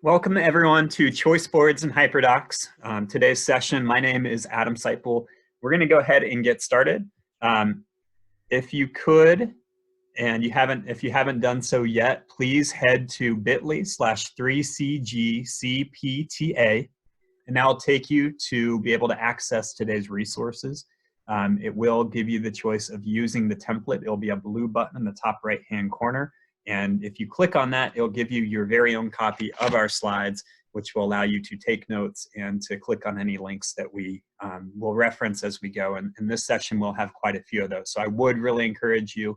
Welcome everyone to Choice Boards and Hyperdocs. Today's session, my name is Adam Seipel. We're going to go ahead and get started. If you could, and if you haven't done so yet, please head to bit.ly/3cgcpta, and that will take you to be able to access today's resources. It will give you the choice of using the template. It'll be a blue button in the top right-hand corner. And if you click on that, it'll give you your very own copy of our slides, which will allow you to take notes and to click on any links that we will reference as we go. And in this session, we'll have quite a few of those. So I would really encourage you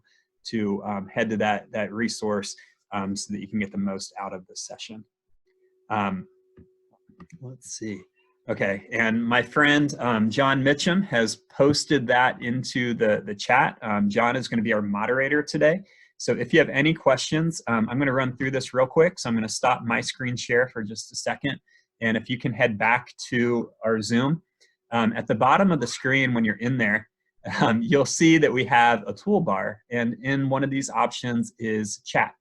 to head to that resource so that you can get the most out of this session. Let's see. Okay, and my friend John Mitchum has posted that into the chat. John is going to be our moderator today. So if you have any questions, I'm going to run through this real quick. So I'm going to stop my screen share for just a second. And if you can head back to our Zoom, at the bottom of the screen when you're in there, you'll see that we have a toolbar. And in one of these options is chat.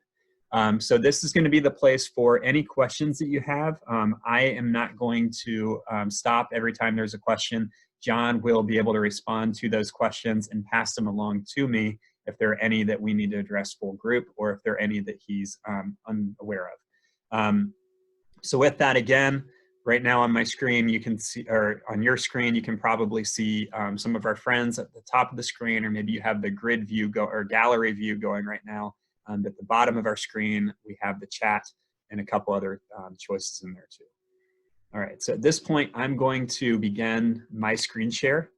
So this is going to be the place for any questions that you have. I am not going to stop every time there's a question. John will be able to respond to those questions and pass them along to me if there are any that we need to address full group, or if there are any that he's unaware of. So with that, again, right now on my screen, you can see, or on your screen, you can probably see some of our friends at the top of the screen, or maybe you have the grid view or gallery view going right now. At the bottom of our screen, we have the chat and a couple other choices in there too. All right, so at this point, I'm going to begin my screen share,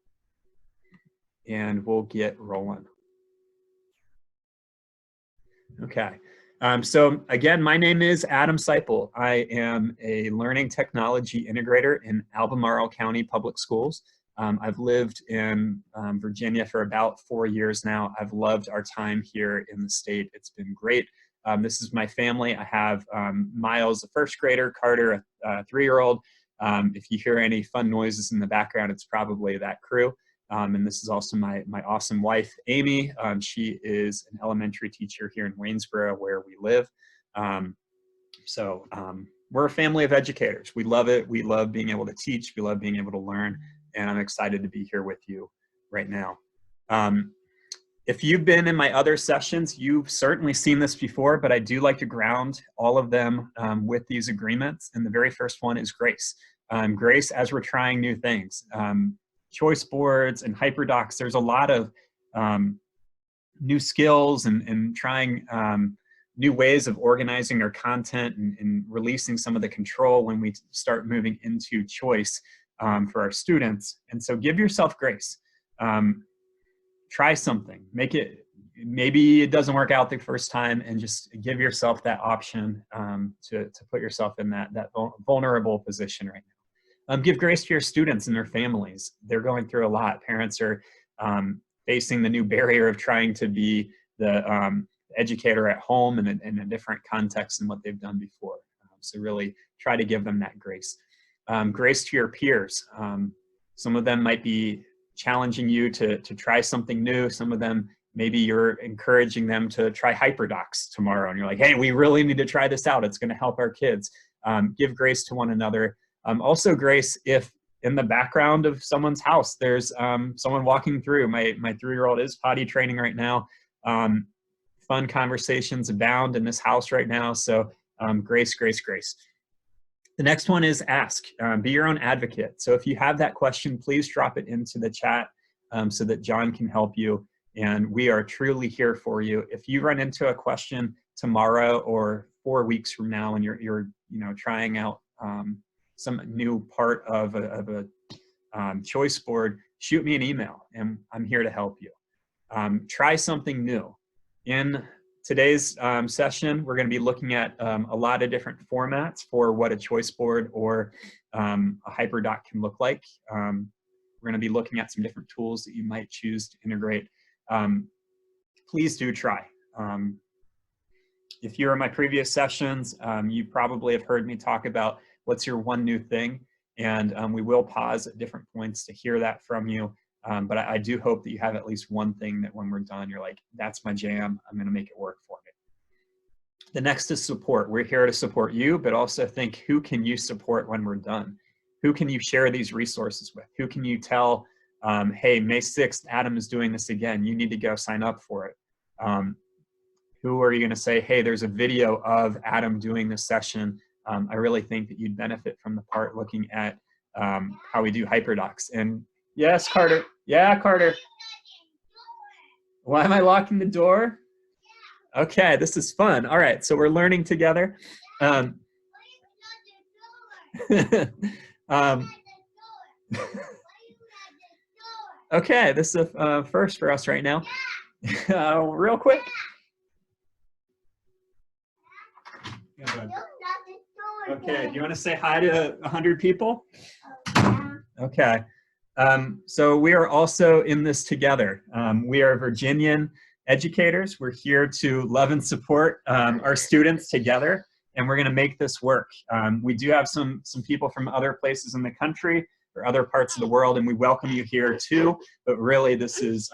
and we'll get rolling. Okay, so again, my name is Adam Seipel. I am a learning technology integrator in Albemarle County Public Schools. I've lived in Virginia for about 4 years now. I've loved our time here in the state. It's been great. This is my family. I have Miles, a first grader, Carter, a 3-year-old. If you hear any fun noises in the background, it's probably that crew. And this is also my awesome wife, Amy. She is an elementary teacher here in Waynesboro, where we live. We're a family of educators. We love it. We love being able to teach. We love being able to learn. And I'm excited to be here with you right now. If you've been in my other sessions, you've certainly seen this before, but I do like to ground all of them with these agreements. And the very first one is grace. Grace as we're trying new things. Choice boards and Hyperdocs, there's a lot of new skills and trying new ways of organizing our content and releasing some of the control when we start moving into choice for our students. And so give yourself grace. Try something. Maybe it doesn't work out the first time, and just give yourself that option to put yourself in that vulnerable position right now. Give grace to your students and their families. They're going through a lot. Parents are facing the new barrier of trying to be the educator at home in a different context than what they've done before. So really try to give them that grace. Grace to your peers. Some of them might be challenging you to try something new. Some of them, maybe you're encouraging them to try Hyperdocs tomorrow, and you're like, hey, we really need to try this out. It's going to help our kids. Give grace to one another. Also grace if in the background of someone's house, there's someone walking through. My 3-year-old is potty training right now. Fun conversations abound in this house right now. So grace, grace, grace. The next one is ask. Be your own advocate. So if you have that question, please drop it into the chat so that John can help you. And we are truly here for you. If you run into a question tomorrow or 4 weeks from now and you're trying out some new part of a choice board, shoot me an email and I'm here to help you. Try something new. In today's session, we're going to be looking at a lot of different formats for what a choice board or a Hyperdoc can look like. We're going to be looking at some different tools that you might choose to integrate. Please do try. If you're in my previous sessions, you probably have heard me talk about what's your one new thing, and we will pause at different points to hear that from you. But I do hope that you have at least one thing that when we're done, you're like, that's my jam. I'm going to make it work for me. The next is support. We're here to support you, but also think, who can you support when we're done? Who can you share these resources with? Who can you tell, hey, May 6th, Adam is doing this again. You need to go sign up for it. Who are you going to say, hey, there's a video of Adam doing this session. I really think that you'd benefit from the part looking at how we do Hyperdocs. And yes, Carter. Yeah, Carter. Why am I locking the door? Okay, this is fun. All right, so we're learning together. Okay, this is a first for us right now. Real quick. Okay, do you want to say hi to 100 people? Okay. So we are also in this together. We are Virginian educators. We're here to love and support our students together, and we're going to make this work. We do have some people from other places in the country or other parts of the world, and we welcome you here too. But really, this is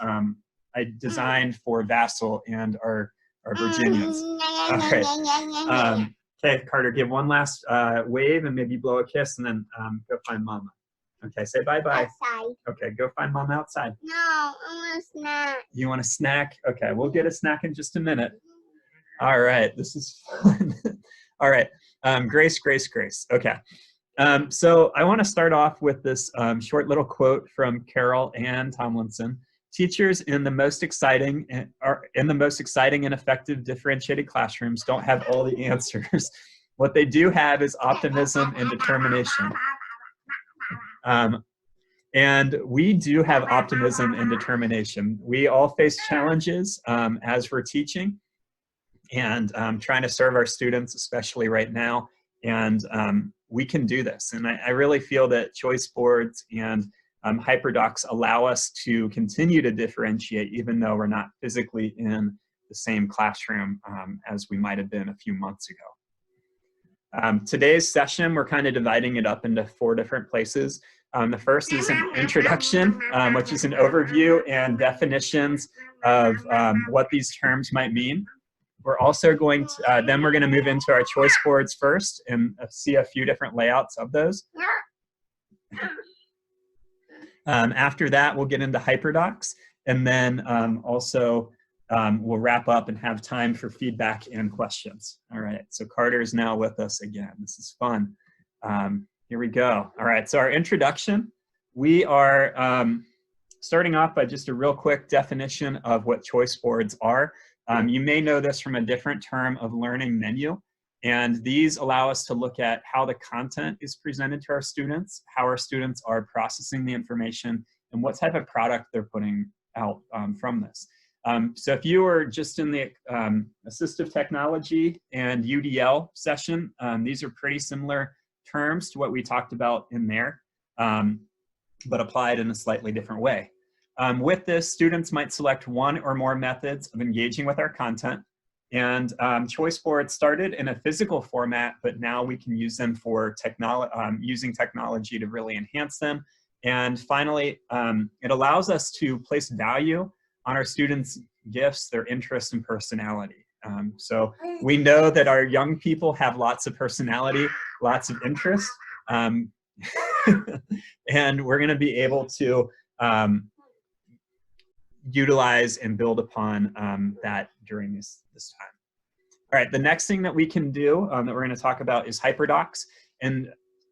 designed for Vassal and our Virginians. All right. Okay, Carter, give one last wave and maybe blow a kiss, and then go find Mama. Okay, say bye-bye. Outside. Okay, go find Mom outside. No, I want a snack. You want a snack? Okay, we'll get a snack in just a minute. All right, this is fun. All right, Grace. Okay, so I want to start off with this short little quote from Carol Ann Tomlinson. Teachers in the most exciting and effective differentiated classrooms don't have all the answers. What they do have is optimism and determination. And we do have optimism and determination. We all face challenges as we're teaching and trying to serve our students, especially right now. And we can do this. And I really feel that choice boards and Hyperdocs allow us to continue to differentiate, even though we're not physically in the same classroom as we might have been a few months ago. Today's session, we're kind of dividing it up into 4 different places. The first is an introduction, which is an overview and definitions of what these terms might mean. We're also going to, then we're going to move into our choice boards first and see a few different layouts of those. After that, we'll get into Hyperdocs, and then also we'll wrap up and have time for feedback and questions. All right, so Carter is now with us again. This is fun. Here we go. All right, so our introduction, we are starting off by just a real quick definition of what choice boards are. You may know this from a different term of learning menu, and these allow us to look at how the content is presented to our students, how our students are processing the information, and what type of product they're putting out from this. So if you were just in the assistive technology and UDL session, these are pretty similar terms to what we talked about in there, but applied in a slightly different way. With this, students might select one or more methods of engaging with our content. And choice boards started in a physical format, but now we can use them for using technology to really enhance them. And finally, it allows us to place value on our students' gifts, their interests, and personality. So we know that our young people have lots of personality, lots of interest, and we're going to be able to utilize and build upon that during this time. All right, the next thing that we can do that we're going to talk about is Hyperdocs. And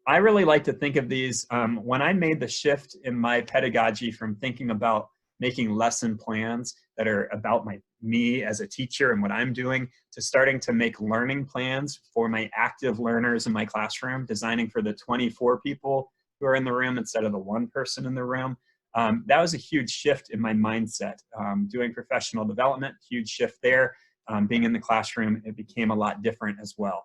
I really like to think of these, when I made the shift in my pedagogy from thinking about making lesson plans that are about me as a teacher and what I'm doing, to starting to make learning plans for my active learners in my classroom, designing for the 24 people who are in the room instead of the 1 person in the room. That was a huge shift in my mindset. Doing professional development, huge shift there. Being in the classroom, it became a lot different as well.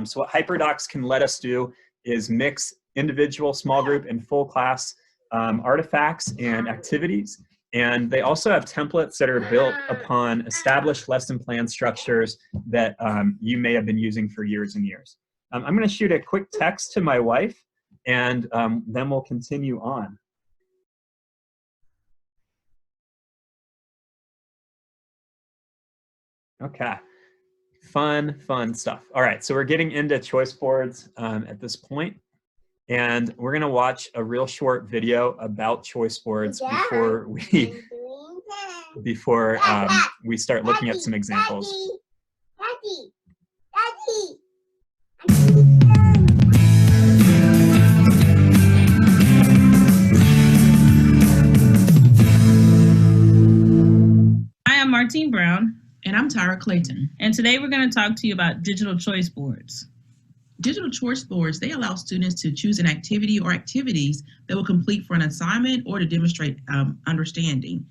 So what Hyperdocs can let us do is mix individual, small group, and full class artifacts and activities. And they also have templates that are built upon established lesson plan structures that you may have been using for years and years. I'm going to shoot a quick text to my wife, and then we'll continue on. Okay. fun stuff. All right, so we're getting into choice boards at this point, and we're gonna watch a real short video about choice boards before we start looking at some examples. Hi, I'm Martine Brown. And I'm Tyra Clayton. And today we're going to talk to you about digital choice boards. Digital choice boards, they allow students to choose an activity or activities that will complete for an assignment or to demonstrate understanding.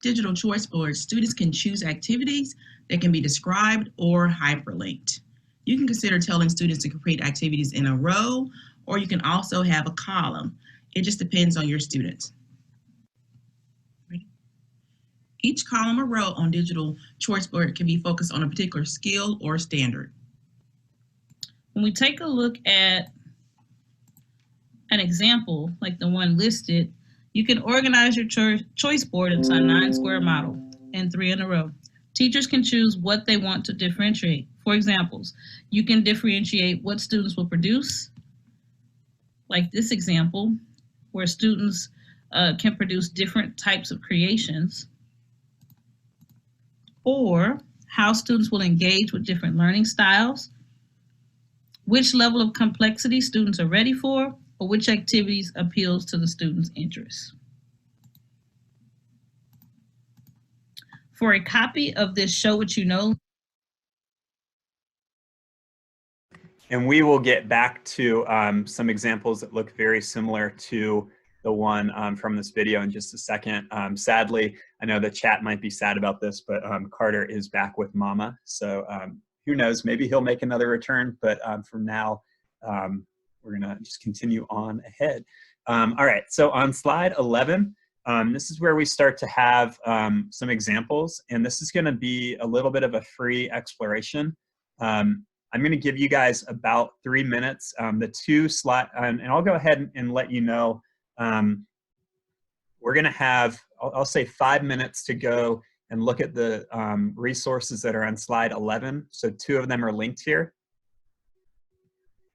Digital choice boards, students can choose activities that can be described or hyperlinked. You can consider telling students to create activities in a row, or you can also have a column. It just depends on your students. Each column or row on digital choice board can be focused on a particular skill or standard. When we take a look at an example like the one listed, you can organize your choice board into a 9-square model and 3 in a row. Teachers can choose what they want to differentiate. For examples, you can differentiate what students will produce, like this example, where students can produce different types of creations, or how students will engage with different learning styles, which level of complexity students are ready for, or which activities appeals to the students' interests. For a copy of this Show What You Know, and we will get back to some examples that look very similar to the one from this video in just a second. Sadly, I know the chat might be sad about this, but Carter is back with Mama. So who knows, maybe he'll make another return, but for now, we're gonna just continue on ahead. All right, so on slide 11, this is where we start to have some examples, and this is gonna be a little bit of a free exploration. I'm going to give you guys about 3 minutes. The two slide, and I'll go ahead and let you know. We're going to have, I'll say 5 minutes to go and look at the resources that are on slide 11. So 2 of them are linked here.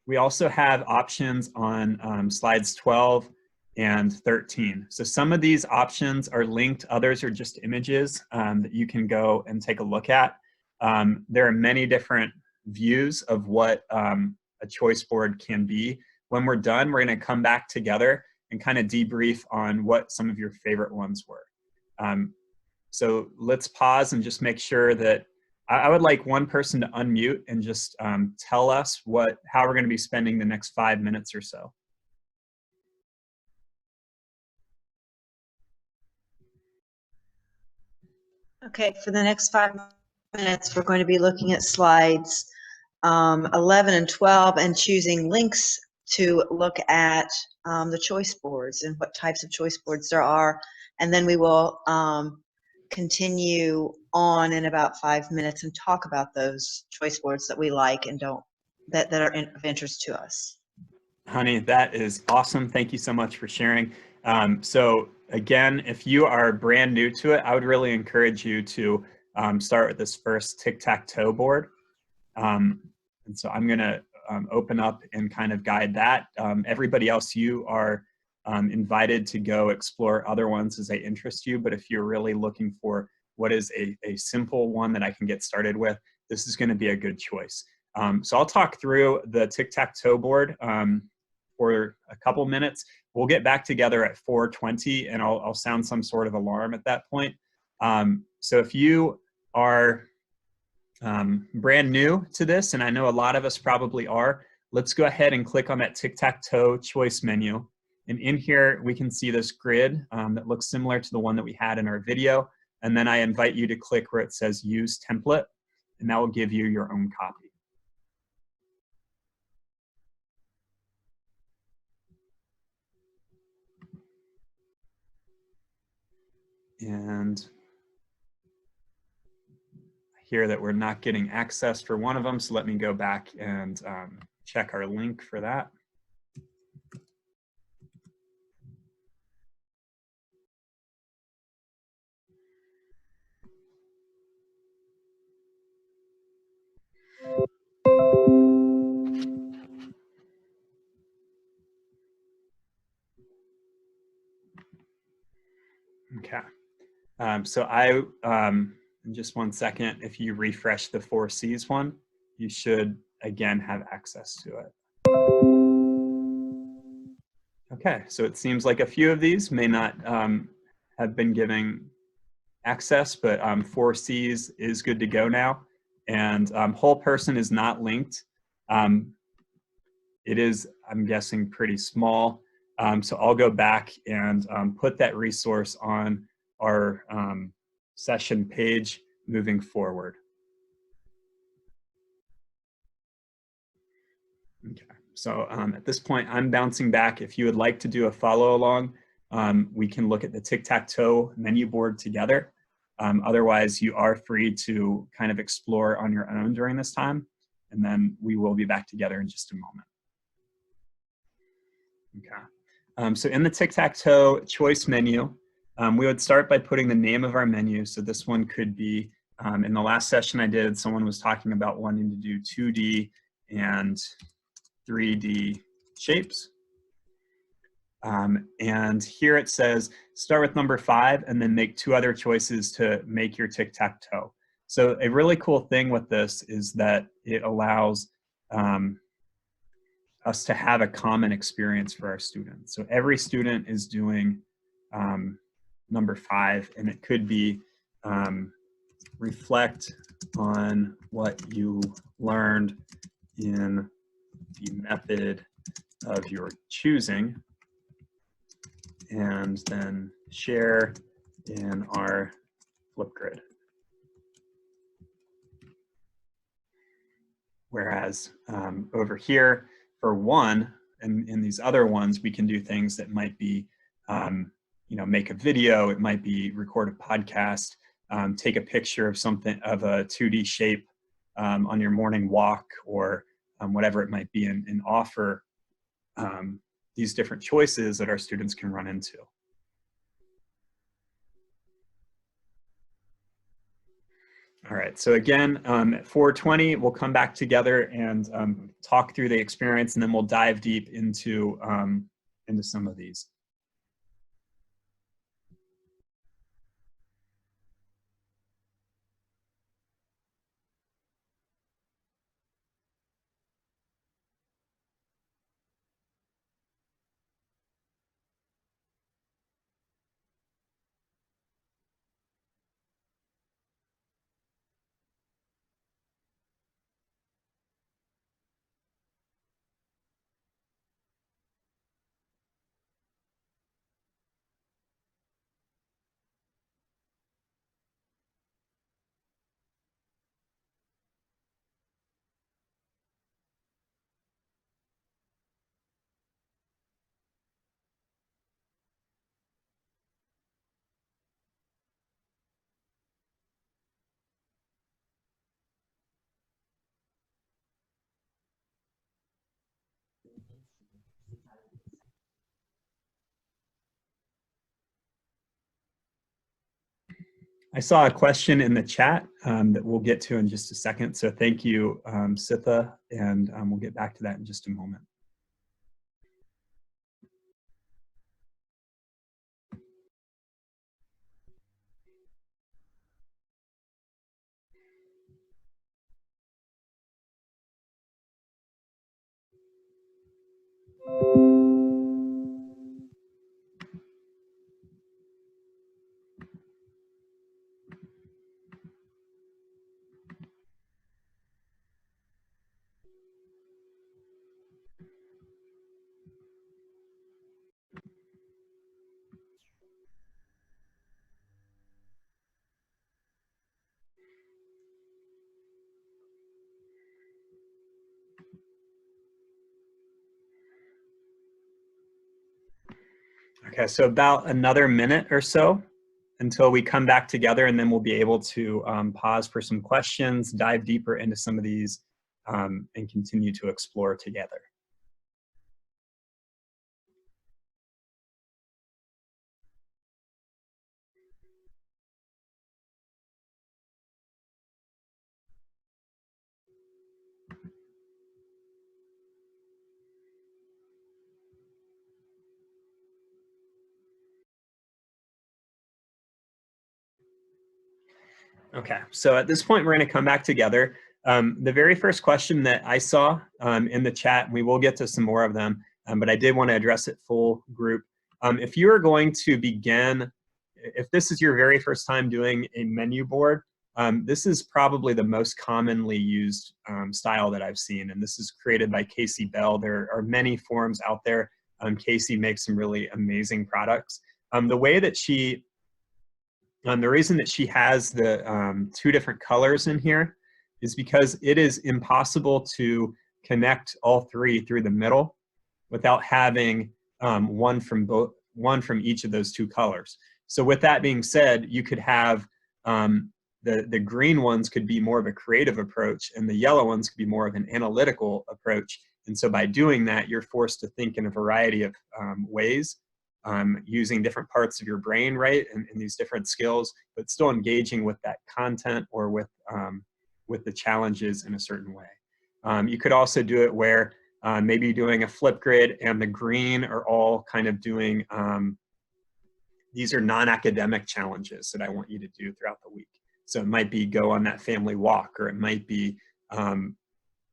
We also have options on slides 12 and 13. So some of these options are linked, others are just images that you can go and take a look at. There are many different views of what a choice board can be. When we're done, we're going to come back together and kind of debrief on what some of your favorite ones were. So let's pause and just make sure that I would like one person to unmute and just tell us how we're going to be spending the next 5 minutes or so. Okay, for the next 5 minutes, we're going to be looking at slides 11 and 12 and choosing links to look at the choice boards and what types of choice boards there are. And then we will continue on in about 5 minutes and talk about those choice boards that we like and that are of interest to us. Honey, that is awesome. Thank you so much for sharing. So again, if you are brand new to it, I would really encourage you to start with this first tic-tac-toe board. And so I'm going to open up and kind of guide that. Everybody else, you are invited to go explore other ones as they interest you. But if you're really looking for what is a simple one that I can get started with, this is going to be a good choice. So I'll talk through the tic-tac-toe board for a couple minutes. We'll get back together at 4:20 and I'll sound some sort of alarm at that point. So if you are brand new to this, and I know a lot of us probably are, let's go ahead and click on that tic-tac-toe choice menu. And in here, we can see this grid that looks similar to the one that we had in our video. And then I invite you to click where it says Use Template, and that will give you your own copy. And I hear that we're not getting access for one of them, so let me go back and check our link for that. Okay. So in just 1 second, if you refresh the 4Cs one, you should again have access to it. Okay, so it seems like a few of these may not have been giving access, but 4Cs is good to go now. And whole person is not linked. It is, I'm guessing, pretty small. So I'll go back and put that resource on our session page moving forward. Okay, so at this point, I'm bouncing back. If you would like to do a follow along, we can look at the tic-tac-toe menu board together. Otherwise, you are free to kind of explore on your own during this time, and then we will be back together in just a moment. Okay, so in the tic-tac-toe choice menu, we would start by putting the name of our menu. So this one could be, in the last session I did, someone was talking about wanting to do 2D and 3D shapes. And here it says, start with number 5 and then make 2 other choices to make your tic-tac-toe. So a really cool thing with this is that it allows us to have a common experience for our students. So every student is doing number 5, and it could be reflect on what you learned in the method of your choosing, and then share in our Flipgrid. Whereas over here, for 1, and in these other ones, we can do things that might be, you know, make a video, it might be record a podcast, take a picture of something, of a 2D shape on your morning walk, or whatever it might be, and offer these different choices that our students can run into. All right, so again, at 4:20, we'll come back together and talk through the experience, and then we'll dive deep into some of these. I saw a question in the chat that we'll get to in just a second. So thank you, Sitha, and we'll get back to that in just a moment. Okay, so about another minute or so until we come back together, and then we'll be able to pause for some questions, dive deeper into some of these, and continue to explore together. Okay, so at this point, we're going to come back together. The very first question that I saw in the chat, and we will get to some more of them, but I did want to address it full group. If you are going to begin, if this is your very first time doing a menu board, this is probably the most commonly used style that I've seen, and this is created by Casey Bell. There are many forums out there. Casey makes some really amazing products. The way that she the reason that she has the two different colors in here is because it is impossible to connect all three through the middle without having one from each of those two colors. So with that being said, you could have the green ones could be more of a creative approach, and the yellow ones could be more of an analytical approach. And so by doing that, you're forced to think in a variety of ways. Using different parts of your brain, right, and these different skills, but still engaging with that content or with the challenges in a certain way. You could also do it where maybe doing a flip grid and the green are all kind of doing, these are non-academic challenges that I want you to do throughout the week. So it might be go on that family walk, or it might be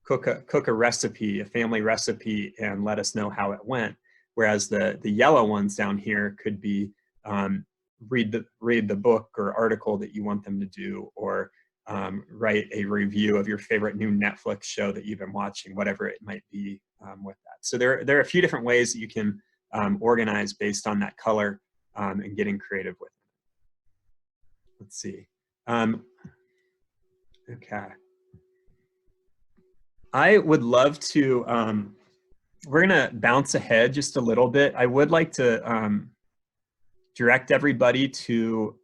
cook a recipe, a family recipe, and let us know how it went. Whereas the yellow ones down here could be read the book or article that you want them to do, or write a review of your favorite new Netflix show that you've been watching, whatever it might be with that. So there are a few different ways that you can organize based on that color and getting creative with it. Let's see. Okay. I would love to we're going to bounce ahead just a little bit. I would like to direct everybody to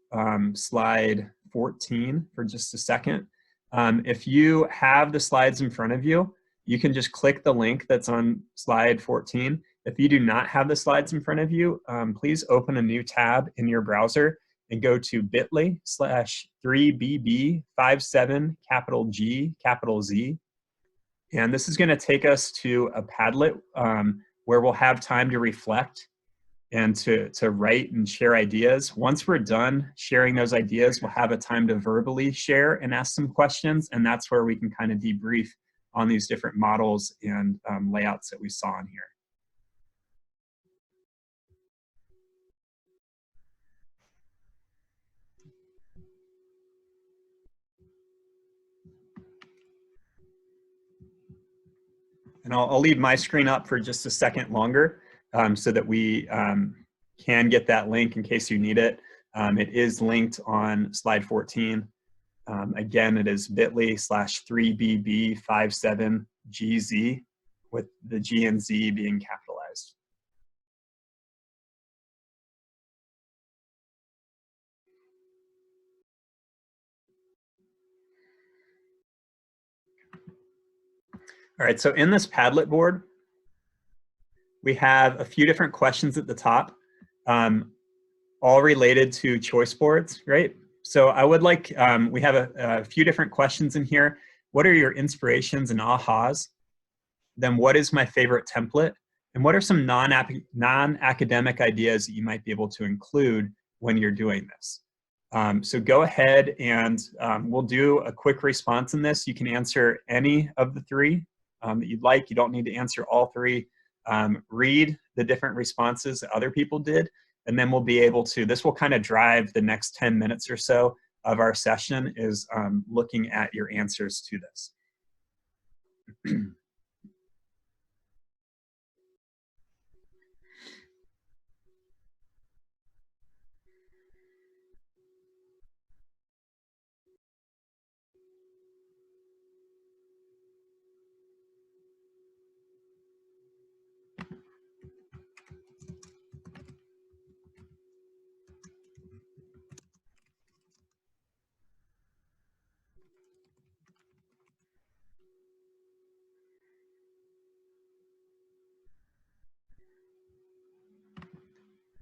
slide 14 for just a second. If you have the slides in front of you, you can just click the link that's on slide 14. If you do not have the slides in front of you, please open a new tab in your browser and go to bit.ly/3bb57 capital G capital Z. And this is going to take us to a Padlet where we'll have time to reflect and to write and share ideas. Once we're done sharing those ideas, we'll have a time to verbally share and ask some questions. And that's where we can kind of debrief on these different models and layouts that we saw in here. And I'll leave my screen up for just a second longer so that we can get that link in case you need it. It is linked on slide 14. Again, it is bit.ly/3bb57gz with the G and Z being capitalized. All right, so in this Padlet board, we have a few different questions at the top, all related to choice boards, right? So I would like, we have a few different questions in here. What are your inspirations and ahas? Then what is my favorite template? And what are some non-academic ideas that you might be able to include when you're doing this? So go ahead and we'll do a quick response in this. You can answer any of the three that you'd like. You don't need to answer all three. Read the different responses that other people did, and then we'll be able to, this will kind of drive the next 10 minutes or so of our session is looking at your answers to this.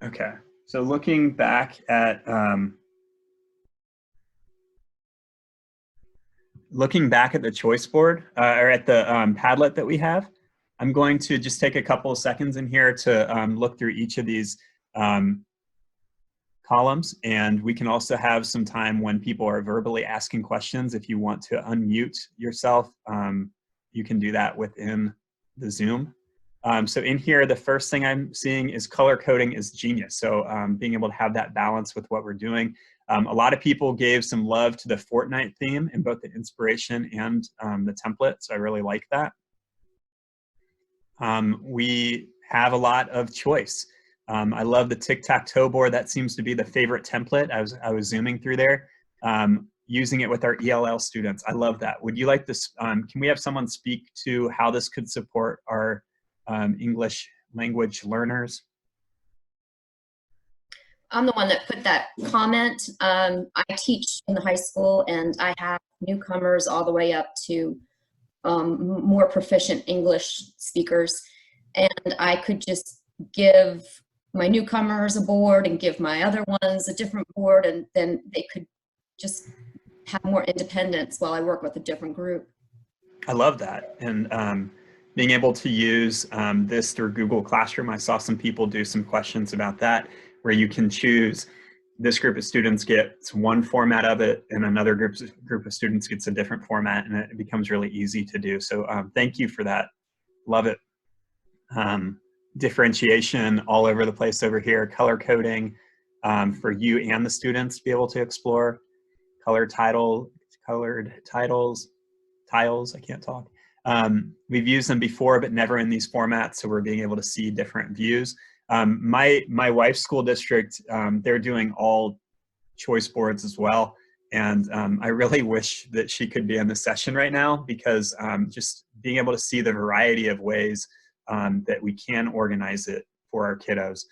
Okay, so looking back at the choice board or at the Padlet that we have, I'm going to just take a couple of seconds in here to look through each of these columns, and we can also have some time when people are verbally asking questions. If you want to unmute yourself, you can do that within the Zoom. So in here, the first thing I'm seeing is color coding is genius. So being able to have that balance with what we're doing. A lot of people gave some love to the Fortnite theme in both the inspiration and the template, so I really like that. We have a lot of choice. I love the tic-tac-toe board. That seems to be the favorite template. I was zooming through there, using it with our ELL students. I love that. Would you like this? Can we have someone speak to how this could support our English language learners? I'm the one that put that comment. I teach in the high school, and I have newcomers all the way up to more proficient English speakers. And I could just give my newcomers a board and give my other ones a different board, and then they could just have more independence while I work with a different group. I love that. And being able to use this through Google Classroom, I saw some people do some questions about that, where you can choose this group of students gets one format of it and another group of students gets a different format, and it becomes really easy to do. So thank you for that. Love it. Differentiation all over the place over here, color coding for you and the students to be able to explore. Colored titles, tiles, I can't talk. We've used them before, but never in these formats, so we're being able to see different views. My wife's school district, they're doing all choice boards as well, and I really wish that she could be in the session right now, because just being able to see the variety of ways that we can organize it for our kiddos.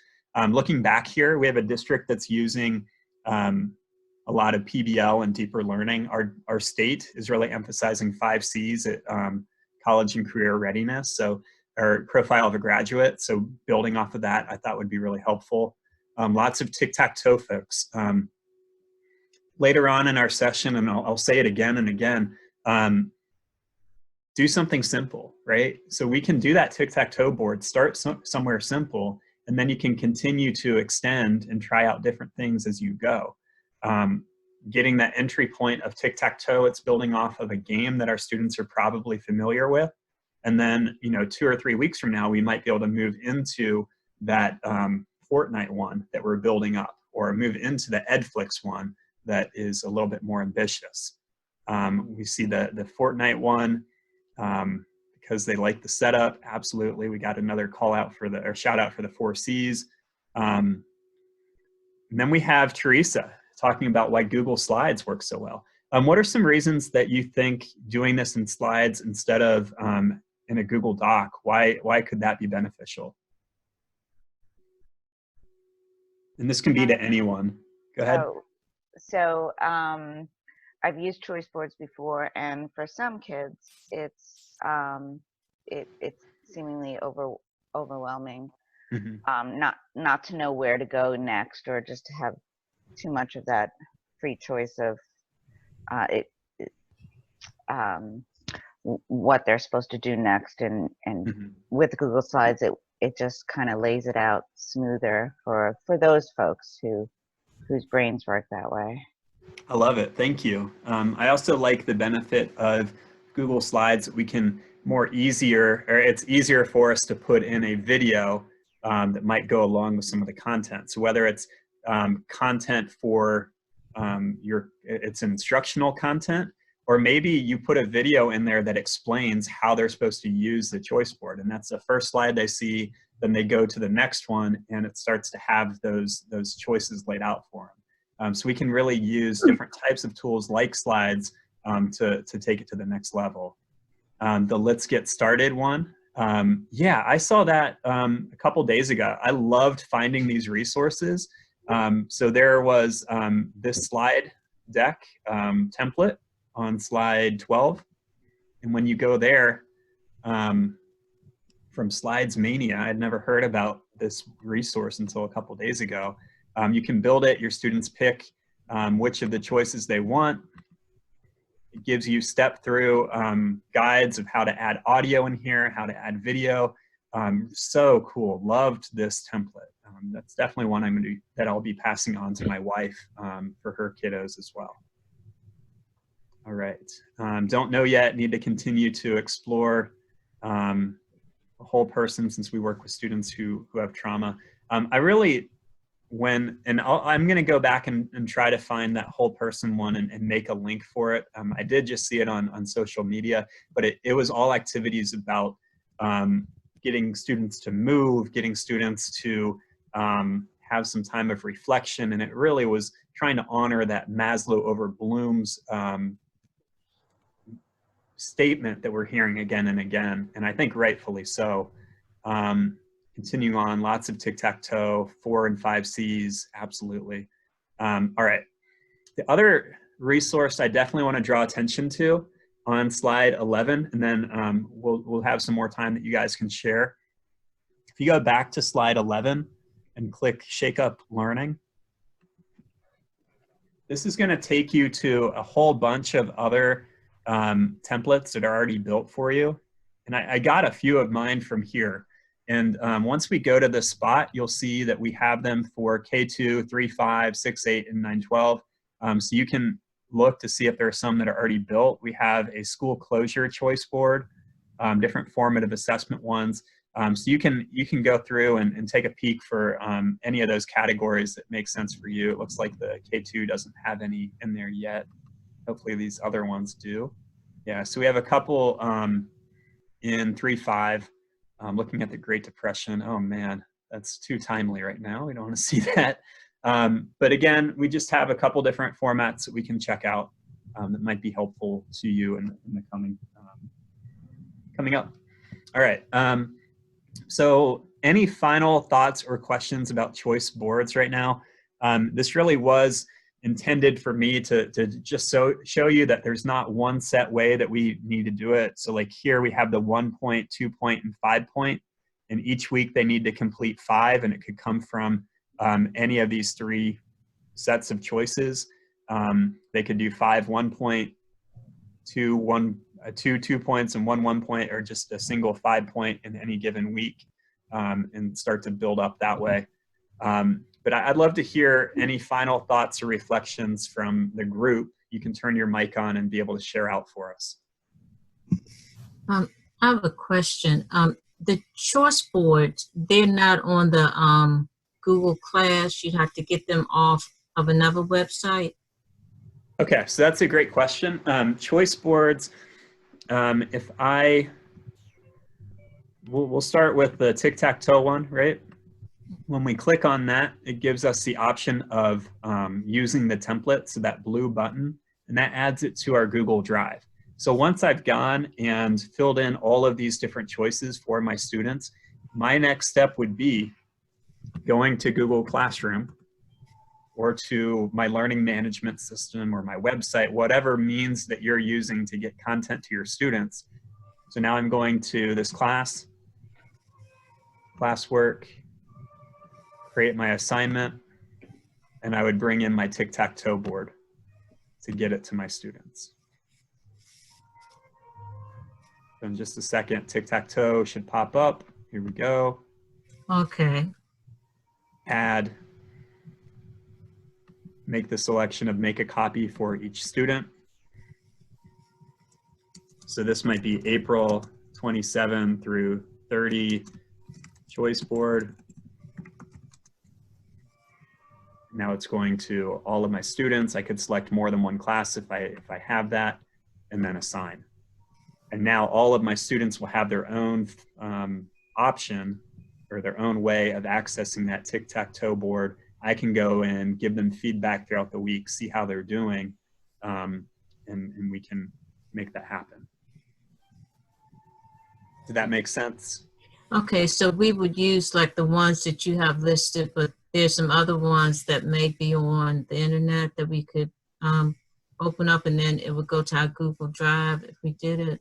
Looking back here, we have a district that's using a lot of PBL and deeper learning. Our state is really emphasizing 5 C's at college and career readiness, so our profile of a graduate. So building off of that, I thought would be really helpful. Lots of tic-tac-toe folks. Later on in our session, and I'll say it again and again, do something simple, right? So we can do that tic-tac-toe board, start somewhere simple, and then you can continue to extend and try out different things as you go. Getting that entry point of tic-tac-toe, it's building off of a game that our students are probably familiar with. And then, 2 or 3 weeks from now, we might be able to move into that Fortnite one that we're building up, or move into the Edflix one that is a little bit more ambitious. We see the Fortnite one because they like the setup. Absolutely. We got another call out for or shout out for the 4 C's. And then we have Teresa talking about why Google Slides works so well. What are some reasons that you think doing this in slides instead of in a Google Doc, why could that be beneficial? And this can be to anyone. Go ahead. So I've used choice boards before, and for some kids, it's seemingly overwhelming. Mm-hmm. Not to know where to go next, or just to have too much of that free choice of what they're supposed to do next. And Mm-hmm. with Google Slides, it just kind of lays it out smoother for those folks whose brains work that way. I love it. Thank you. I also like the benefit of Google Slides. We can it's easier for us to put in a video that might go along with some of the content. So whether it's content for it's instructional content, or maybe you put a video in there that explains how they're supposed to use the choice board. And that's the first slide they see, then they go to the next one, and it starts to have those choices laid out for them. So we can really use different types of tools like slides to take it to the next level. The Let's Get Started one. Yeah, I saw that a couple days ago. I loved finding these resources. So there was this slide deck template on slide 12. And when you go there, from Slides Mania, I'd never heard about this resource until a couple days ago. You can build it, your students pick which of the choices they want. It gives you step through guides of how to add audio in here, how to add video. So cool. Loved this template. That's definitely one that I'll be passing on to my wife for her kiddos as well. All right. Don't know yet. Need to continue to explore a whole person since we work with students who have trauma. I really, I'm going to go back and try to find that whole person one and make a link for it. I did just see it on social media, but it was all activities about getting students to move, getting students to have some time of reflection. And it really was trying to honor that Maslow over Bloom's statement that we're hearing again and again. And I think rightfully so. Continuing on, lots of tic-tac-toe, 4 and 5 C's, absolutely. All right. The other resource I definitely want to draw attention to on slide 11, and then we'll have some more time that you guys can share. If you go back to slide 11 and click Shake Up Learning, this is going to take you to a whole bunch of other templates that are already built for you. And I got a few of mine from here. And once we go to this spot, you'll see that we have them for K2, 3, 5, 6, 8, and 9, 12. So you can look to see if there are some that are already built. We have a school closure choice board, different formative assessment ones. So you can go through and take a peek for any of those categories that make sense for you. It looks like the K2 doesn't have any in there yet. Hopefully these other ones do. Yeah, so we have a couple in 3, 5. Looking at the Great Depression. Oh man, that's too timely right now. We don't want to see that. But again, we just have a couple different formats that we can check out that might be helpful to you in the coming up. All right. So any final thoughts or questions about choice boards right now? This really was intended for me to just show you that there's not one set way that we need to do it. So like here we have the 1 point, 2 point, and 5 point, and each week they need to complete 5, and it could come from any of these 3 sets of choices. They could do 5 1 point, 2 2 points, and 1 1 point, or just a single 5 point in any given week, and start to build up that way. But I'd love to hear any final thoughts or reflections from the group. You can turn your mic on and be able to share out for us. I have a question. The choice boards, they're not on the Google Class. You'd have to get them off of another website. Okay, so that's a great question. Choice boards, we'll start with the tic-tac-toe one, right? When we click on that, it gives us the option of using the template, so that blue button, and that adds it to our Google Drive. So once I've gone and filled in all of these different choices for my students, my next step would be going to Google Classroom or to my learning management system or my website, whatever means that you're using to get content to your students. So now I'm going to this classwork, create my assignment, and I would bring in my tic-tac-toe board to get it to my students. So in just a second, tic-tac-toe should pop up. Here we go. Okay. Add. Make the selection of make a copy for each student. So this might be April 27 through 30 choice board. Now it's going to all of my students. I could select more than one class if I have that, and then assign. And now all of my students will have their own option or their own way of accessing that tic-tac-toe board. I can go and give them feedback throughout the week, see how they're doing, and we can make that happen. Did that make sense? Okay, so we would use like the ones that you have listed, but there's some other ones that may be on the internet that we could open up, and then it would go to our Google Drive if we did it.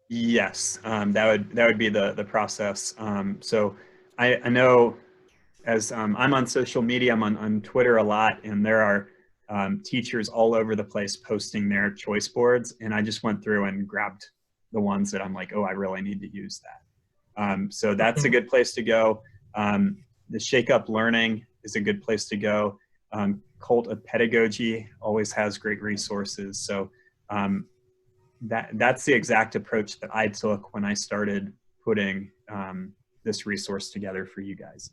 Yes, that would be the process. So I know, as I'm on social media, I'm on Twitter a lot, and there are teachers all over the place posting their choice boards, and I just went through and grabbed the ones that I'm like, oh, I really need to use that. So that's a good place to go. The Shake Up Learning is a good place to go. Cult of Pedagogy always has great resources. So that's the exact approach that I took when I started putting this resource together for you guys.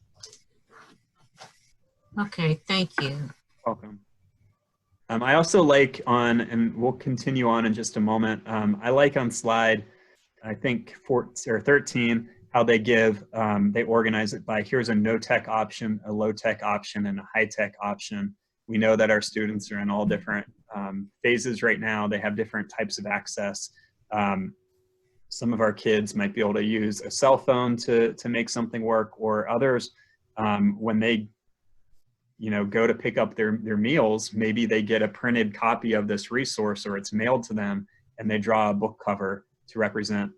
Okay, thank you. Welcome. I also like on, and we'll continue on in just a moment, I like on slide, I think 14 or 13, how they give, they organize it by here's a no-tech option, a low-tech option, and a high-tech option. We know that our students are in all different phases right now. They have different types of access. Some of our kids might be able to use a cell phone to make something work, or others, when they go to pick up their meals, maybe they get a printed copy of this resource or it's mailed to them and they draw a book cover to represent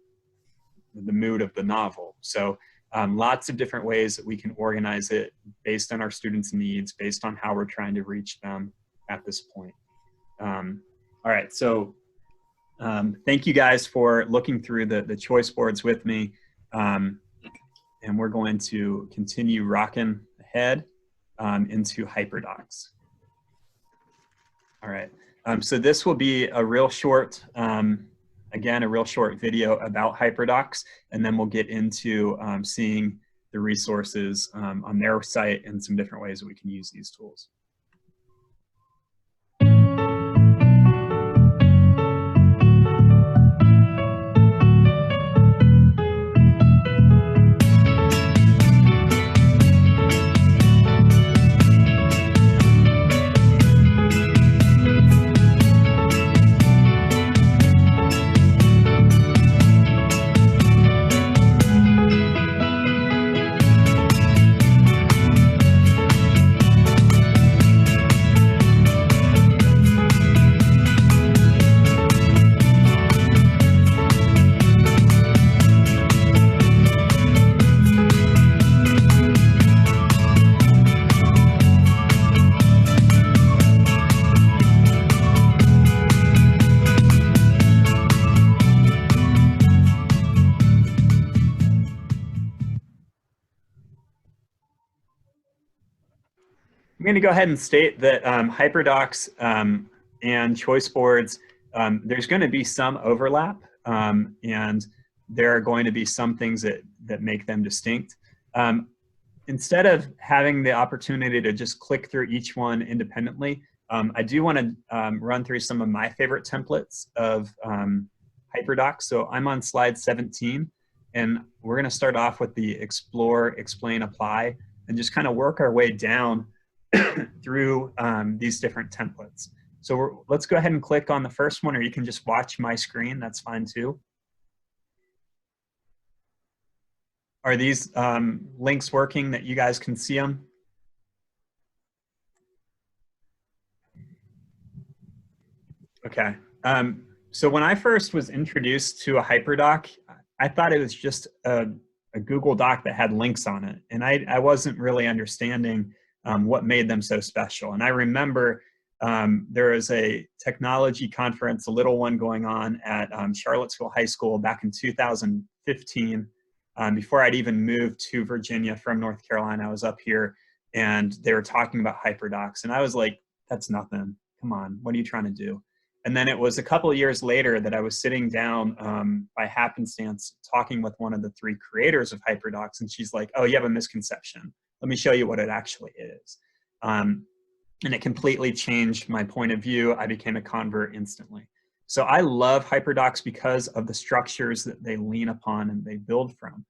the mood of the novel. So lots of different ways that we can organize it based on our students' needs, based on how we're trying to reach them at this point. All right, so thank you guys for looking through the choice boards with me. And we're going to continue rocking ahead into Hyperdocs. All right, so this will be a real short, again, a real short video about Hyperdocs, and then we'll get into seeing the resources on their site and some different ways that we can use these tools. I'm going to go ahead and state that Hyperdocs and choice boards, there's going to be some overlap, and there are going to be some things that make them distinct. Instead of having the opportunity to just click through each one independently, I do want to run through some of my favorite templates of Hyperdocs. So I'm on slide 17, and we're going to start off with the Explore, Explain, Apply, and just kind of work our way down through these different templates. So let's go ahead and click on the first one, or you can just watch my screen. That's fine too. Are these links working that you guys can see them? Okay. So when I first was introduced to a Hyperdoc, I thought it was just a Google Doc that had links on it. And I wasn't really understanding what made them so special. And I remember there was a technology conference, a little one going on at Charlottesville High School back in 2015. Before I'd even moved to Virginia from North Carolina, I was up here and they were talking about Hyperdocs. And I was like, that's nothing. Come on, what are you trying to do? And then it was a couple of years later that I was sitting down by happenstance talking with one of the three creators of Hyperdocs. And she's like, oh, you have a misconception. Let me show you what it actually is. And it completely changed my point of view. I became a convert instantly. So I love Hyperdocs because of the structures that they lean upon and they build from.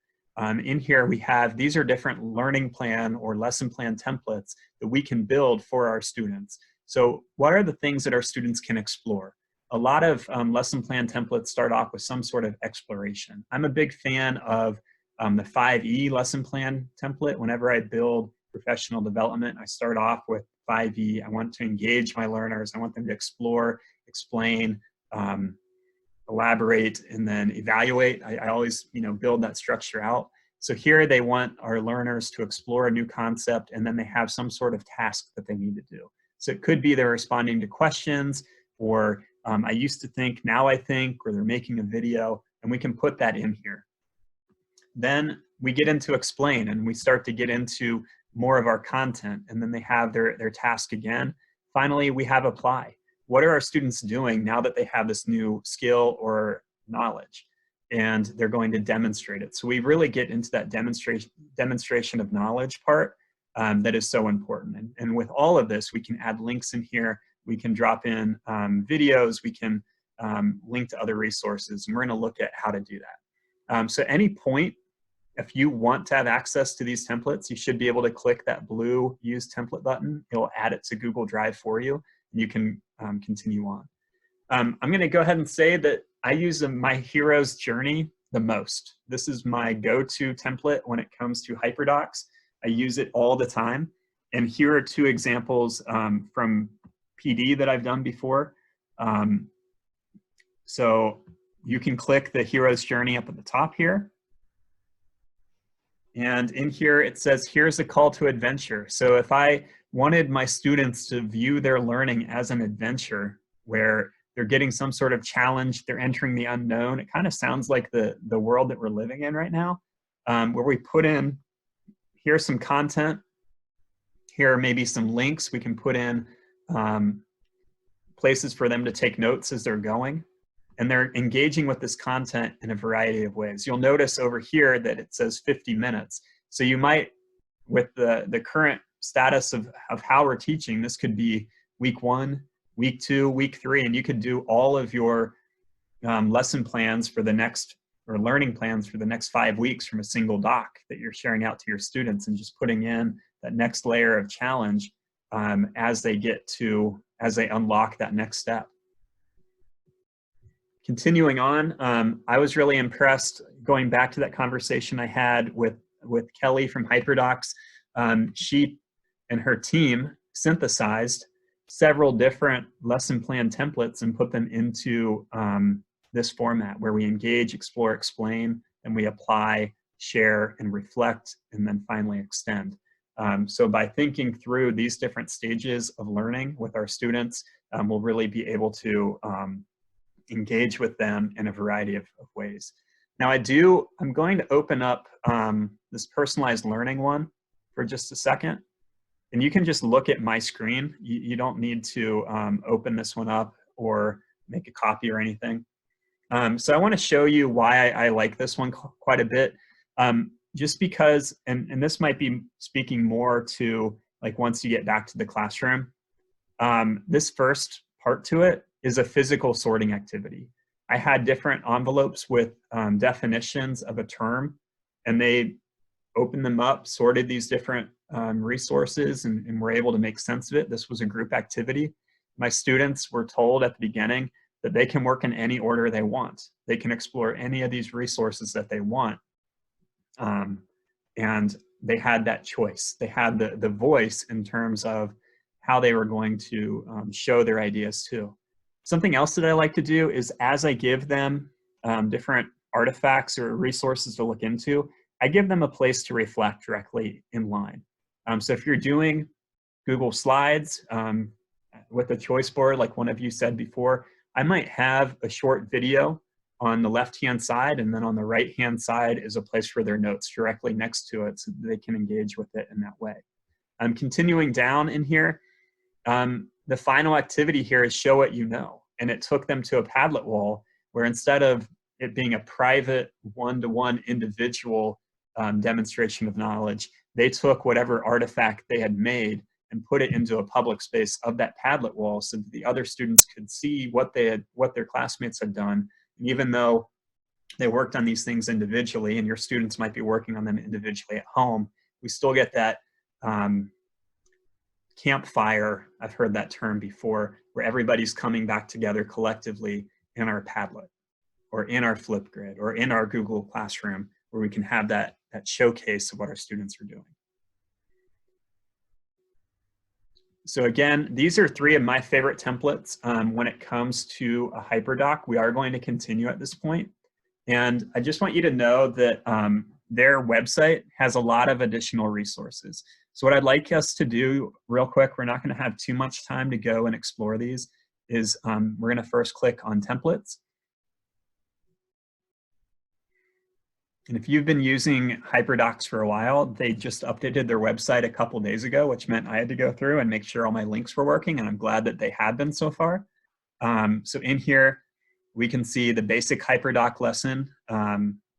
In here we have, these are different learning plan or lesson plan templates that we can build for our students. So what are the things that our students can explore? A lot of lesson plan templates start off with some sort of exploration. I'm a big fan of the 5E lesson plan template. Whenever I build professional development, I start off with 5E. I want to engage my learners. I want them to explore, explain, elaborate, and then evaluate. I always, build that structure out. So here they want our learners to explore a new concept, and then they have some sort of task that they need to do. So it could be they're responding to questions, or I used to think, now I think, or they're making a video, and we can put that in here. then we get into explain and we start to get into more of our content, and then they have their task again. Finally, we have apply. What are our students doing now that they have this new skill or knowledge? And they're going to demonstrate it. So we really get into that demonstration of knowledge part that is so important. And with all of this, we can add links in here. We can drop in videos. We can link to other resources. And we're going to look at how to do that. So at any point, if you want to have access to these templates, you should be able to click that blue Use Template button. It'll add it to Google Drive for you, and you can continue on. I'm going to go ahead and say that I use my hero's journey the most. This is my go-to template when it comes to Hyperdocs. I use it all the time. And here are two examples from PD that I've done before. So you can click the hero's journey up at the top here. And in here, it says, here's a call to adventure. So if I wanted my students to view their learning as an adventure where they're getting some sort of challenge, they're entering the unknown, it kind of sounds like the world that we're living in right now, where we put in, here's some content, here are maybe some links, we can put in places for them to take notes as they're going. And they're engaging with this content in a variety of ways. You'll notice over here that it says 50 minutes. So you might, with the current status of how we're teaching, this could be week 1, week 2, week 3, and you could do all of your lesson plans for the next, or learning plans for the next 5 weeks from a single doc that you're sharing out to your students, and just putting in that next layer of challenge as they unlock that next step. Continuing on, I was really impressed, going back to that conversation I had with Kelly from Hyperdocs. She and her team synthesized several different lesson plan templates and put them into this format where we engage, explore, explain, and we apply, share, and reflect, and then finally extend. So by thinking through these different stages of learning with our students, we'll really be able to engage with them in a variety of ways. Now I'm going to open up this personalized learning one for just a second. And you can just look at my screen. You don't need to open this one up or make a copy or anything. So I want to show you why I like this one quite a bit. Just because, and this might be speaking more to like once you get back to the classroom, this first part to it is a physical sorting activity. I had different envelopes with definitions of a term, and they opened them up, sorted these different resources, and were able to make sense of it. This was a group activity. My students were told at the beginning that they can work in any order they want. They can explore any of these resources that they want. And they had that choice. They had the voice in terms of how they were going to show their ideas too. Something else that I like to do is, as I give them different artifacts or resources to look into, I give them a place to reflect directly in line. So if you're doing Google Slides with a choice board, like one of you said before, I might have a short video on the left-hand side, and then on the right-hand side is a place for their notes directly next to it so that they can engage with it in that way. Continuing down in here, the final activity here is show what you know. And it took them to a Padlet wall where, instead of it being a private one-to-one individual demonstration of knowledge, they took whatever artifact they had made and put it into a public space of that Padlet wall so that the other students could see what their classmates had done. And even though they worked on these things individually, and your students might be working on them individually at home, we still get that campfire, I've heard that term before, where everybody's coming back together collectively in our Padlet or in our Flipgrid or in our Google Classroom, where we can have that showcase of what our students are doing. So again, these are 3 of my favorite templates when it comes to a Hyperdoc. We are going to continue at this point. And I just want you to know that their website has a lot of additional resources. So what I'd like us to do real quick, we're not going to have too much time to go and explore these, is we're going to first click on templates. And if you've been using Hyperdocs for a while, they just updated their website a couple days ago, which meant I had to go through and make sure all my links were working, and I'm glad that they have been so far. So in here, we can see the basic Hyperdoc lesson,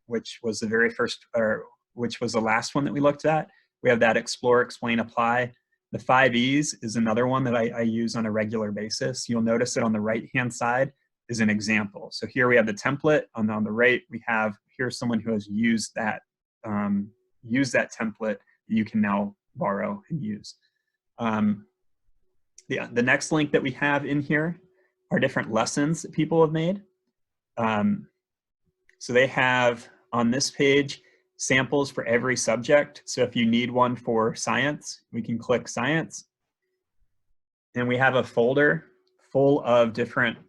which was the very first, or which was the last one that we looked at. We have that explore, explain, apply. The 5 E's is another one that I use on a regular basis. You'll notice that on the right-hand side is an example. So here we have the template. On the right, we have, here's someone who has used that template that you can now borrow and use. The next link that we have in here are different lessons that people have made. So they have on this page samples for every subject. So if you need one for science, we can click science. And we have a folder full of different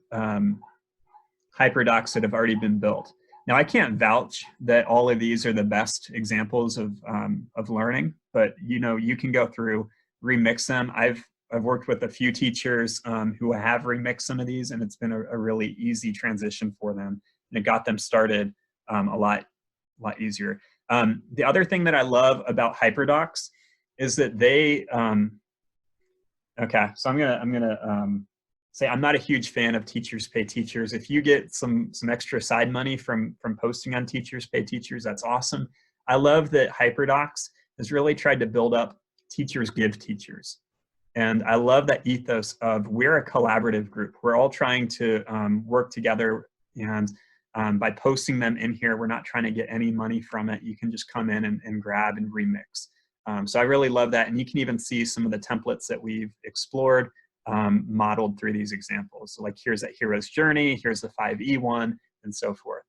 Hyperdocs that have already been built. Now I can't vouch that all of these are the best examples of learning, but you can go through, remix them. I've worked with a few teachers who have remixed some of these, and it's been a really easy transition for them, and it got them started a lot easier. The other thing that I love about Hyperdocs is that they, okay, so I'm gonna say I'm not a huge fan of Teachers Pay Teachers. If you get some extra side money from posting on Teachers Pay Teachers, that's awesome. I love that Hyperdocs has really tried to build up Teachers Give Teachers. And I love that ethos of we're a collaborative group. We're all trying to work together, and by posting them in here, we're not trying to get any money from it. You can just come in and grab and remix. So I really love that. And you can even see some of the templates that we've explored modeled through these examples. So like here's that hero's journey, here's the 5E one, and so forth.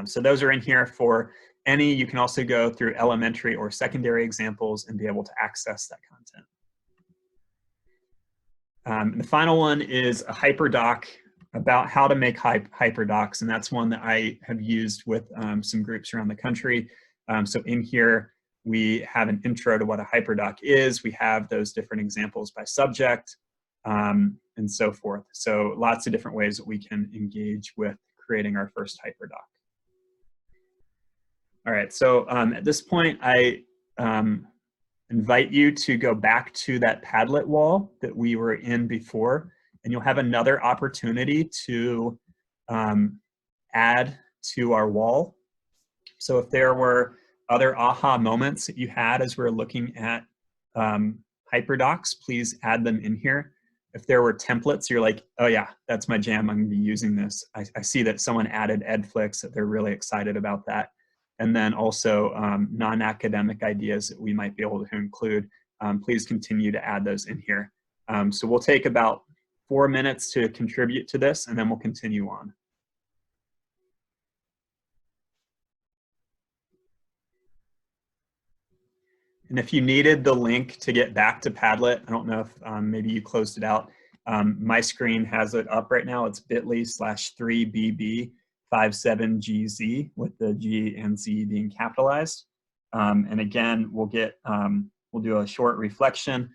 So those are in here for any. You can also go through elementary or secondary examples and be able to access that content. The final one is a Hyperdoc about how to make Hyperdocs, and that's one that I have used with some groups around the country. So in here, we have an intro to what a Hyperdoc is. We have those different examples by subject, and so forth. So lots of different ways that we can engage with creating our first Hyperdoc. All right, so at this point, I invite you to go back to that Padlet wall that we were in before, and you'll have another opportunity to add to our wall. So if there were other aha moments that you had as we're looking at Hyperdocs, please add them in here. If there were templates, you're like, oh yeah, that's my jam, I'm gonna be using this. I see that someone added EdFlix, that they're really excited about that. And then also non-academic ideas that we might be able to include. Please continue to add those in here. So we'll take about 4 minutes to contribute to this, and then we'll continue on. And if you needed the link to get back to Padlet, I don't know if maybe you closed it out. My screen has it up right now. It's bit.ly/3bb57gz with the G and Z being capitalized. And again, we'll do a short reflection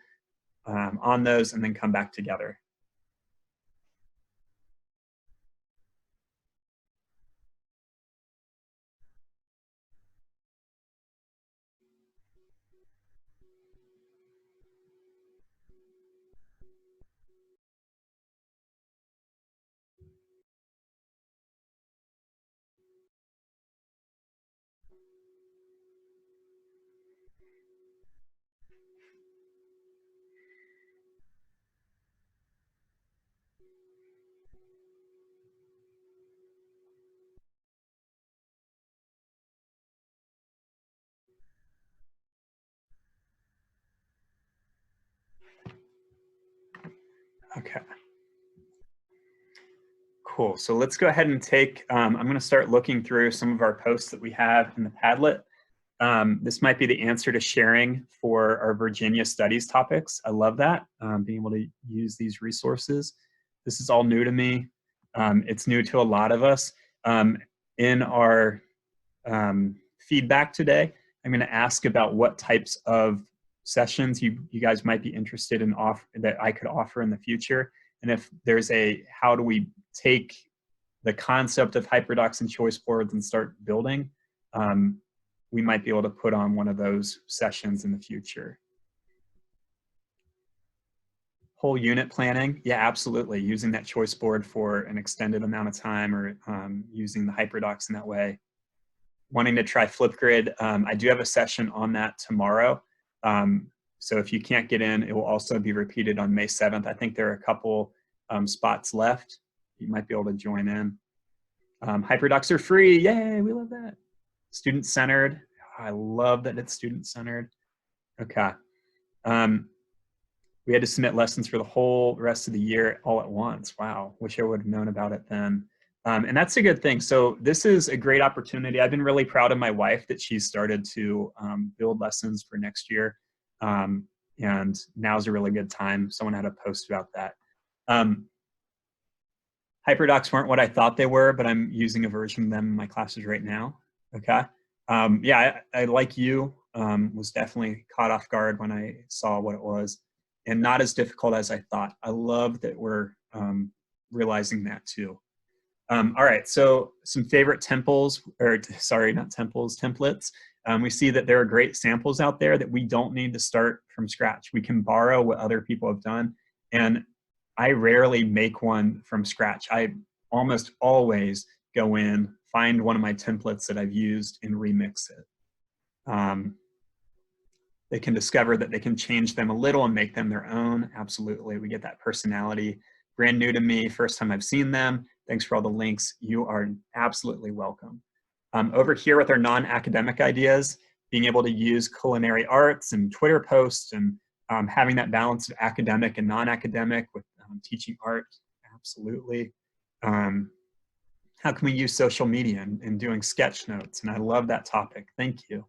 on those and then come back together. Okay. Cool. So let's go ahead and take, I'm going to start looking through some of our posts that we have in the Padlet. This might be the answer to sharing for our Virginia studies topics. I love that, being able to use these resources. This is all new to me. It's new to a lot of us. In our feedback today, I'm going to ask about what types of sessions you guys might be interested in that I could offer in the future. And if there's how do we take the concept of Hyperdocs and choice boards and start building we might be able to put on one of those sessions in the future. Whole unit planning, yeah, absolutely. Using that choice board for an extended amount of time, or using the Hyperdocs in that way. Wanting to try Flipgrid, I do have a session on that tomorrow. So if you can't get in, it will also be repeated on May 7th. I think there are a couple spots left. You might be able to join in. Hyperdocs are free, yay, we love that. Student-centered, I love that it's student-centered. Okay. We had to submit lessons for the whole rest of the year all at once. Wow, wish I would have known about it then. And that's a good thing. So this is a great opportunity. I've been really proud of my wife that she's started to build lessons for next year. And now's a really good time. Someone had a post about that. Hyperdocs weren't what I thought they were, but I'm using a version of them in my classes right now. Okay. Yeah, I like you, was definitely caught off guard when I saw what it was. And not as difficult as I thought. I love that we're realizing that too. All right, so some favorite templates. We see that there are great samples out there that we don't need to start from scratch. We can borrow what other people have done. And I rarely make one from scratch. I almost always go in, find one of my templates that I've used, and remix it. They can discover that they can change them a little and make them their own. Absolutely, we get that personality. Brand new to me, first time I've seen them. Thanks for all the links. You are absolutely welcome. Over here with our non-academic ideas, being able to use culinary arts and Twitter posts, and having that balance of academic and non-academic with teaching art, absolutely. How can we use social media and doing sketch notes? And I love that topic, thank you.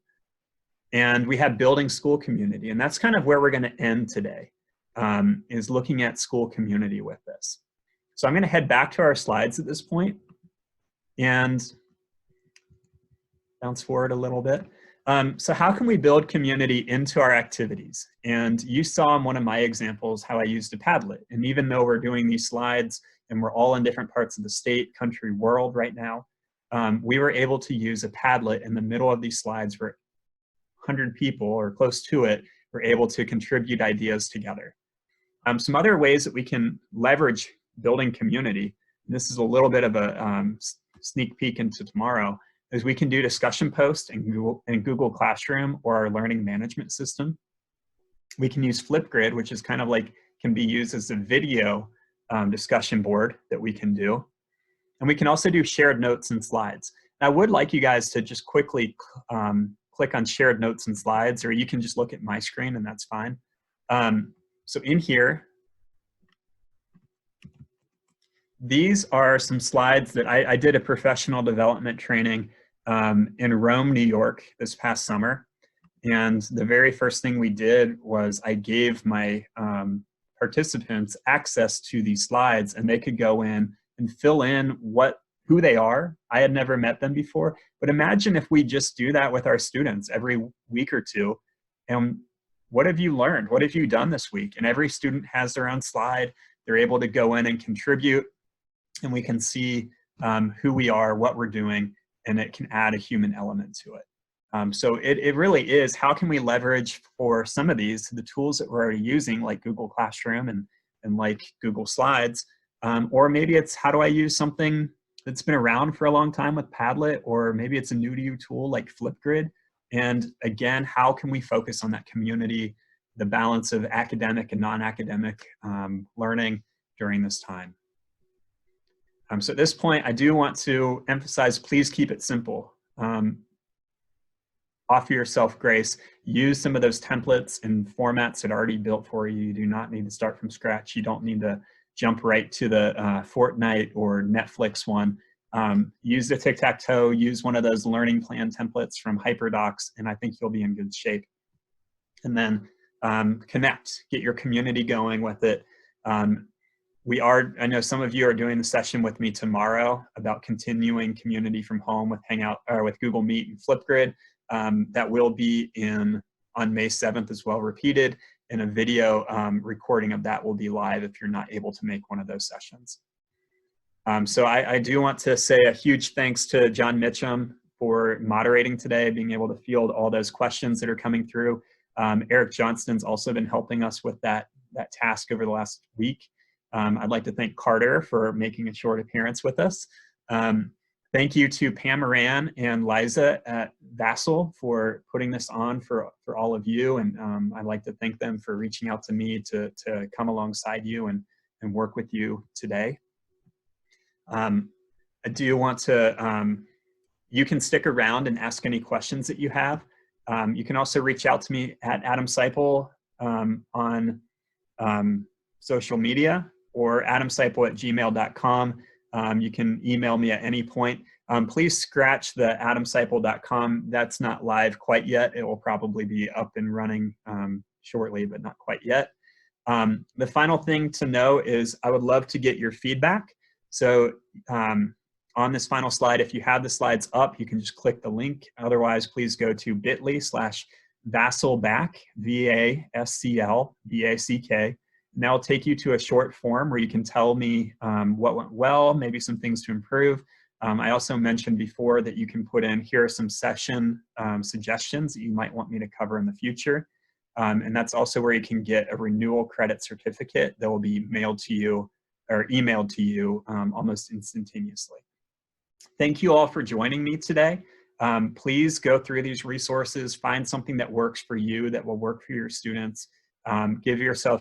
And we have building school community, and that's kind of where we're going to end today, is looking at school community with this. So I'm going to head back to our slides at this point and bounce forward a little bit. So how can we build community into our activities? And you saw in one of my examples how I used a Padlet. And even though we're doing these slides and we're all in different parts of the state, country, world right now, we were able to use a Padlet in the middle of these slides where 100 people or close to it were able to contribute ideas together. Some other ways that we can leverage building community, and this is a little bit of a sneak peek into tomorrow, is we can do discussion posts in Google Classroom or our learning management system. We can use Flipgrid, which is kind of like, can be used as a video discussion board that we can do. And we can also do shared notes and slides. And I would like you guys to just quickly click on shared notes and slides, or you can just look at my screen and that's fine. So in here, these are some slides that I did a professional development training in Rome, New York this past summer. And the very first thing we did was I gave my participants access to these slides, and they could go in and fill in who they are. I had never met them before, but imagine if we just do that with our students every week or two. And what have you learned? What have you done this week? And every student has their own slide. They're able to go in and contribute, and we can see who we are, what we're doing, and it can add a human element to it. So it really is, how can we leverage for some of these, the tools that we're already using, like Google Classroom and like Google Slides, or maybe it's how do I use something that's been around for a long time with Padlet, or maybe it's a new to you tool like Flipgrid. And again, how can we focus on that community, the balance of academic and non-academic learning during this time? So at this point, I do want to emphasize, please keep it simple. Offer yourself grace. Use some of those templates and formats that are already built for you. You do not need to start from scratch. You don't need to jump right to the Fortnite or Netflix one. Use the tic-tac-toe, use one of those learning plan templates from Hyperdocs, and I think you'll be in good shape. And then connect, get your community going with it. I know some of you are doing the session with me tomorrow about continuing community from home with Hangout or with Google Meet and Flipgrid. That will be on May 7th as well, repeated, and a video recording of that will be live if you're not able to make one of those sessions. So I do want to say a huge thanks to John Mitchum for moderating today, being able to field all those questions that are coming through. Eric Johnston's also been helping us with that task over the last week. I'd like to thank Carter for making a short appearance with us. Thank you to Pam Moran and Liza at Vassal for putting this on for all of you. And I'd like to thank them for reaching out to me to come alongside you and work with you today. I do want to, you can stick around and ask any questions that you have. You can also reach out to me at Adam Seipel on social media or adamseipel@gmail.com. You can email me at any point. Please scratch the adamseipel.com. That's not live quite yet. It will probably be up and running shortly, but not quite yet. The final thing to know is I would love to get your feedback. So on this final slide, if you have the slides up, you can just click the link. Otherwise, please go to bit.ly/VassalBack, VASCLBACK. And that'll take you to a short form where you can tell me what went well, maybe some things to improve. I also mentioned before that you can put in, here are some session suggestions that you might want me to cover in the future. And that's also where you can get a renewal credit certificate that will be mailed to you or emailed to you almost instantaneously. Thank you all for joining me today. Please go through these resources, find something that works for you, that will work for your students. Give yourself